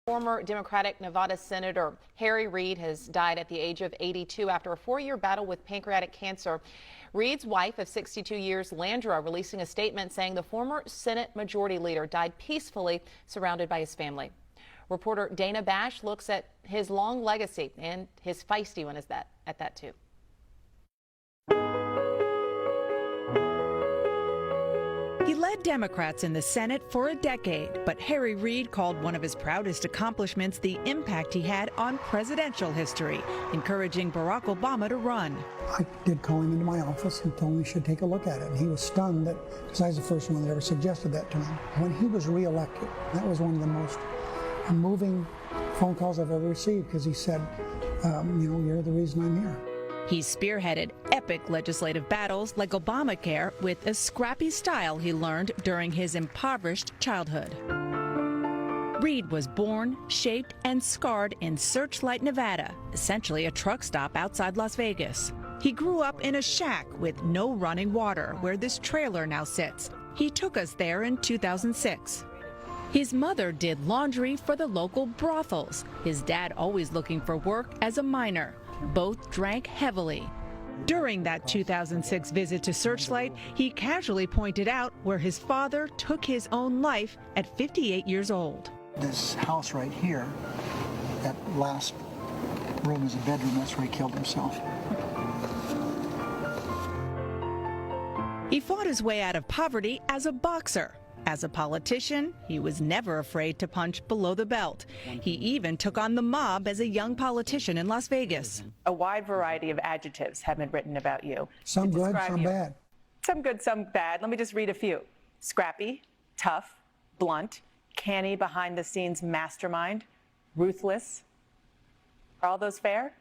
Former Democratic Nevada Senator Reid has died at the age of 82 after a 4-year battle with pancreatic cancer. Reid's wife of 62 years, Landra, releasing a statement saying the former Senate Majority Leader died peacefully, surrounded by his family. Reporter Dana Bash looks at his long legacy, and his feisty one is at that too. He led Democrats in the Senate for a decade, but Reid called one of his proudest accomplishments the impact he had on presidential history, encouraging Barack Obama to run. I did call him into my office and told him he should take a look at it. And he was stunned that, because I was the first one that ever suggested that to him. When he was reelected, that was one of the most moving phone calls I've ever received, because he said, you're the reason I'm here. He spearheaded epic legislative battles like Obamacare with a scrappy style he learned during his impoverished childhood. Reid was born, shaped, and scarred in Searchlight, Nevada, essentially a truck stop outside Las Vegas. He grew up in a shack with no running water where this trailer now sits. He took us there in 2006. His mother did laundry for the local brothels. His dad always looking for work as a miner. Both drank heavily. During that 2006 visit to Searchlight, he casually pointed out where his father took his own life at 58 years old. This house right here, that last room is a bedroom. That's where he killed himself. He fought his way out of poverty as a boxer. As a politician, he was never afraid to punch below the belt. He even took on the mob as a young politician in Las Vegas. A wide variety of adjectives have been written about you. Some good, some bad. Some good, some bad. Let me just read a few. Scrappy, tough, blunt, canny, behind-the-scenes mastermind, ruthless. Are all those fair?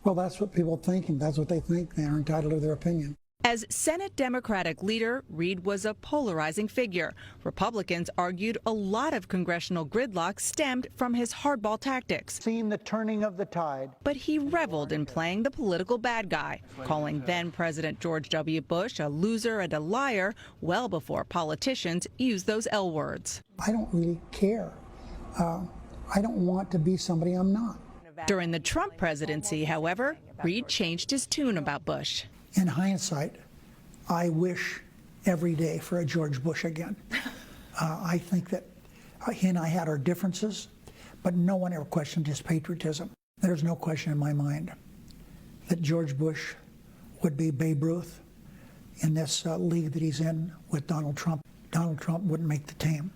Well, that's what people think, and that's what they think. They're entitled to their opinion. As Senate Democratic leader, Reid was a polarizing figure. Republicans argued a lot of congressional gridlock stemmed from his hardball tactics. Seen the turning of the tide. But he reveled in playing the political bad guy, calling then-President George W. Bush a loser and a liar well before politicians used those L words. I don't really care. I don't want to be somebody I'm not. During the Trump presidency, however, Reid changed his tune about Bush. In hindsight, I wish every day for a George Bush again. I think that he and I had our differences, but no one ever questioned his patriotism. There's no question in my mind that George Bush would be Babe Ruth in this league that he's in with Donald Trump. Donald Trump wouldn't make the team.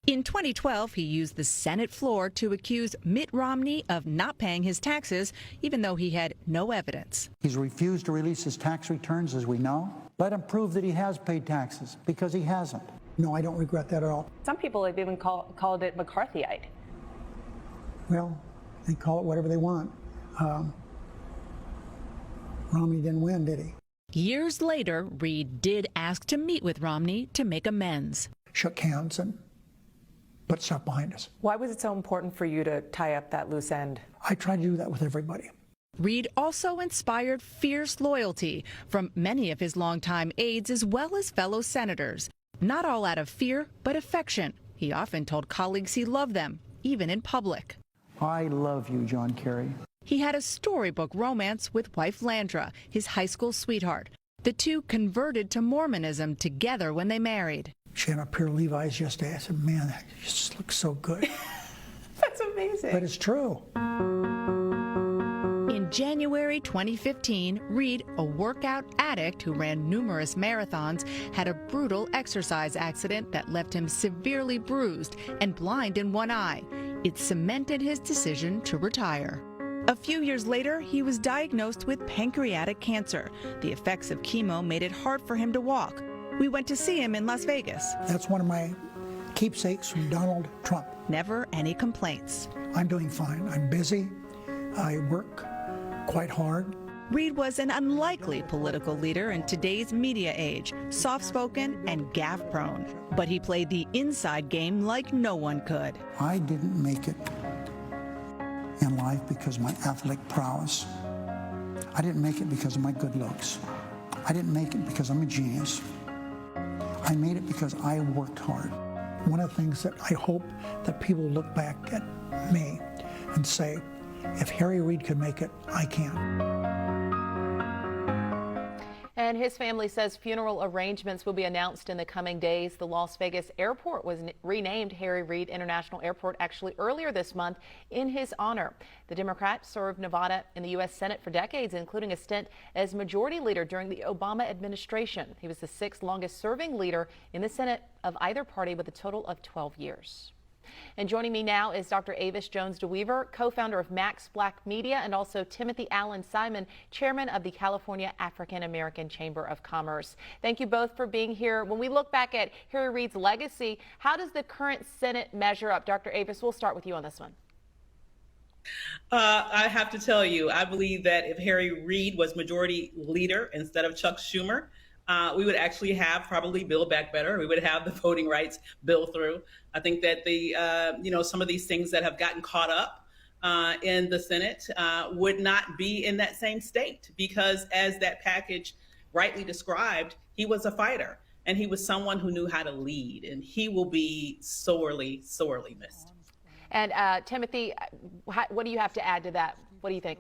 In 2012, he used the Senate floor to accuse Mitt Romney of not paying his taxes, even though he had no evidence. He's refused to release his tax returns, as we know. Let him prove that he has paid taxes, because he hasn't. No, I don't regret that at all. Some people have even called it McCarthyite. Well, they call it whatever they want. Romney didn't win, did he? Years later, Reid did ask to meet with Romney to make amends. Shook hands and put stuff behind us. Why was it so important for you to tie up that loose end? I try to do that with everybody. Reid also inspired fierce loyalty from many of his longtime aides as well as fellow senators. Not all out of fear, but affection. He often told colleagues he loved them, even in public. I love you, John Kerry. He had a storybook romance with wife Landra, his high school sweetheart. The two converted to Mormonism together when they married. She had a pair of Levi's yesterday. I said, man, that just looks so good. That's amazing. But it's true. In January 2015, Reid, a workout addict who ran numerous marathons, had a brutal exercise accident that left him severely bruised and blind in one eye. It cemented his decision to retire. A few years later, he was diagnosed with pancreatic cancer. The effects of chemo made it hard for him to walk. We went to see him in Las Vegas. That's one of my keepsakes from Donald Trump. Never any complaints. I'm doing fine. I'm busy. I work quite hard. Reid was an unlikely political leader in today's media age, soft-spoken and gaffe-prone. But he played the inside game like no one could. I didn't make it in life because of my athletic prowess. I didn't make it because of my good looks. I didn't make it because I'm a genius. I made it because I worked hard. one of the things that I hope that people look back at me and say, if Harry Reid could make it, I can. And his family says funeral arrangements will be announced in the coming days. The Las Vegas airport was renamed Harry Reid International Airport actually earlier this month in his honor. The Democrat served Nevada in the U.S. Senate for decades, including a stint as majority leader during the Obama administration. He was the 6th longest serving leader in the Senate of either party with a total of 12 years. And joining me now is Dr. Avis Jones-DeWeaver, co-founder of Max Black Media, and also Timothy Allen Simon, chairman of the California African American Chamber of Commerce. Thank you both for being here. When we look back at Harry Reid's legacy, how does the current Senate measure up? Dr. Avis, we'll start with you on this one. I have to tell you, I believe that if Harry Reid was majority leader instead of Chuck Schumer, we would actually have probably Build Back Better. We would have the voting rights bill through. I think that some of these things that have gotten caught up in the Senate would not be in that same state, because as that package rightly described, he was a fighter and he was someone who knew how to lead, and he will be sorely, sorely missed. And Timothy, what do you have to add to that? What do you think?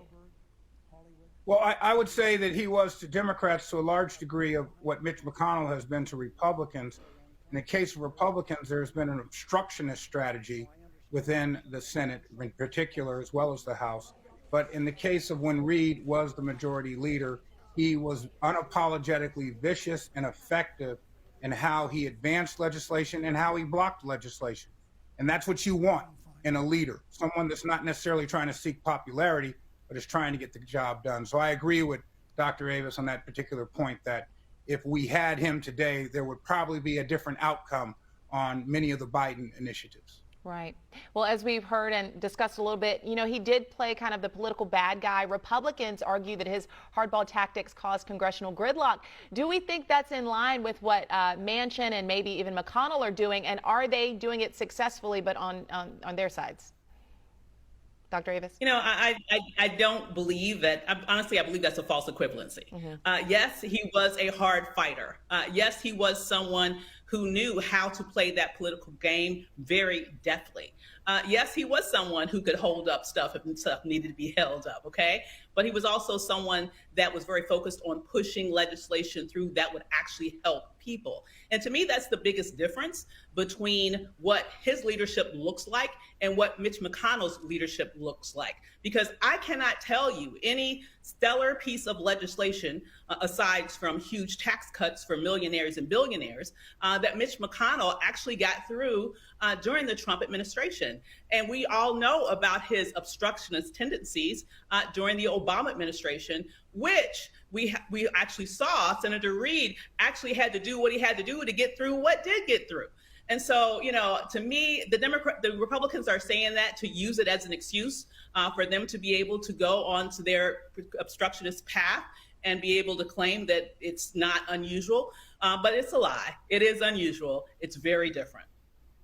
Well, I would say that he was to Democrats to a large degree of what Mitch McConnell has been to Republicans. In the case of Republicans, there's been an obstructionist strategy within the Senate in particular, as well as the House. But in the case of when Reid was the majority leader, he was unapologetically vicious and effective in how he advanced legislation and how he blocked legislation. And that's what you want in a leader, someone that's not necessarily trying to seek popularity, but is trying to get the job done. So I agree with Dr. Avis on that particular point, that if we had him today, there would probably be a different outcome on many of the Biden initiatives. Right. Well, as we've heard and discussed a little bit, he did play kind of the political bad guy. Republicans argue that his hardball tactics caused congressional gridlock. Do we think that's in line with what Manchin and maybe even McConnell are doing? And are they doing it successfully, but on their sides? Dr. Avis? I don't believe that. Honestly, I believe that's a false equivalency. Mm-hmm. Yes, he was a hard fighter. Yes, he was someone who knew how to play that political game very deftly. Yes, he was someone who could hold up stuff if stuff needed to be held up, okay? But he was also someone that was very focused on pushing legislation through that would actually help people. And to me, that's the biggest difference between what his leadership looks like and what Mitch McConnell's leadership looks like. Because I cannot tell you any stellar piece of legislation, aside from huge tax cuts for millionaires and billionaires, that Mitch McConnell actually got through during the Trump administration. And we all know about his obstructionist tendencies during the Obama administration, which we actually saw Senator Reid actually had to do what he had to do to get through what did get through. And so, to me, the Republicans are saying that to use it as an excuse for them to be able to go onto their obstructionist path and be able to claim that it's not unusual. But it's a lie. It is unusual. It's very different.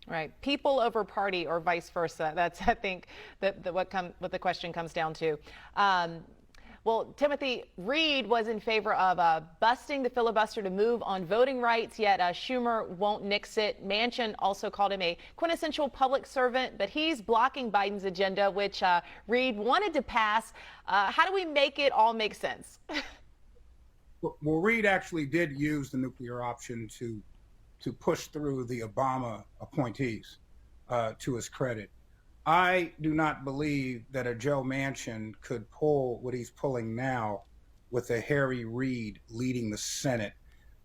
Right. People over party, or vice versa. That's, I think, what the question comes down to. Well, Timothy, Reid was in favor of busting the filibuster to move on voting rights, yet Schumer won't nix it. Manchin also called him a quintessential public servant, but he's blocking Biden's agenda, which Reid wanted to pass. How do we make it all make sense? Well, Reid actually did use the nuclear option to push through the Obama appointees, to his credit. I do not believe that a Joe Manchin could pull what he's pulling now with a Harry Reid leading the Senate.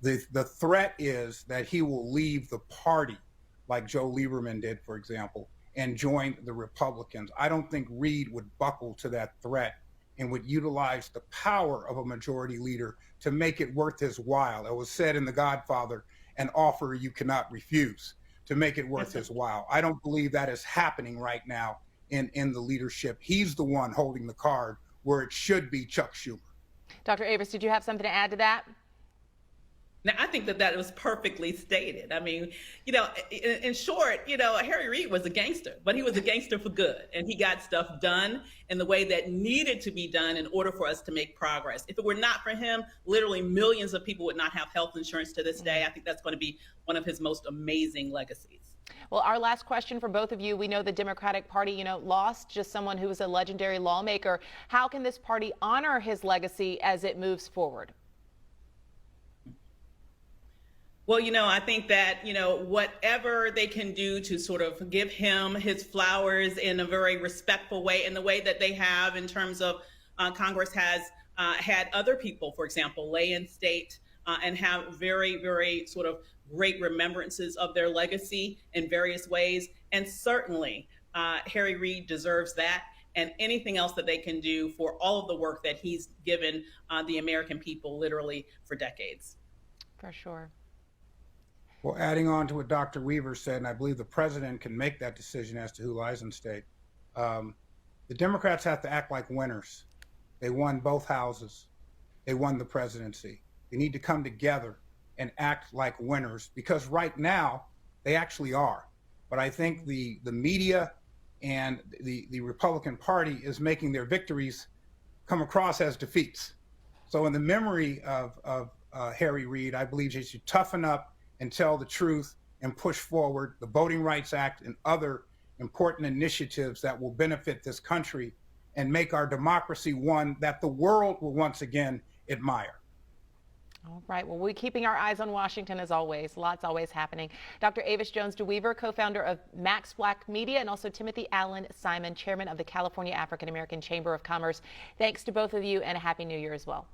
The threat is that he will leave the party, like Joe Lieberman did, for example, and join the Republicans. I don't think Reid would buckle to that threat and would utilize the power of a majority leader to make it worth his while. It was said in The Godfather, an offer you cannot refuse, to make it worth his while. I don't believe that is happening right now in the leadership. He's the one holding the card where it should be Chuck Schumer. Dr. Avis, did you have something to add to that? Now, I think that was perfectly stated. I mean, in short, Harry Reid was a gangster, but he was a gangster for good. And he got stuff done in the way that needed to be done in order for us to make progress. If it were not for him, literally millions of people would not have health insurance to this day. I think that's going to be one of his most amazing legacies. Well, our last question for both of you. We know the Democratic Party, lost just someone who was a legendary lawmaker. How can this party honor his legacy as it moves forward? Well, I think that, whatever they can do to sort of give him his flowers in a very respectful way, in the way that they have in terms of Congress has had other people, for example, lay in state and have very, very sort of great remembrances of their legacy in various ways. And certainly Harry Reid deserves that, and anything else that they can do for all of the work that he's given the American people literally for decades. For sure. Well, adding on to what Dr. Weaver said, and I believe the president can make that decision as to who lies in state, the Democrats have to act like winners. They won both houses. They won the presidency. They need to come together and act like winners, because right now they actually are. But I think the media and the Republican Party is making their victories come across as defeats. So in the memory of Harry Reid, I believe he should toughen up and tell the truth and push forward the Voting Rights Act and other important initiatives that will benefit this country and make our democracy one that the world will once again admire. All right. Well, we're keeping our eyes on Washington as always. Lots always happening. Dr. Avis Jones-DeWeaver, co-founder of Max Black Media, and also Timothy Allen Simon, chairman of the California African American Chamber of Commerce. Thanks to both of you, and a Happy New Year as well.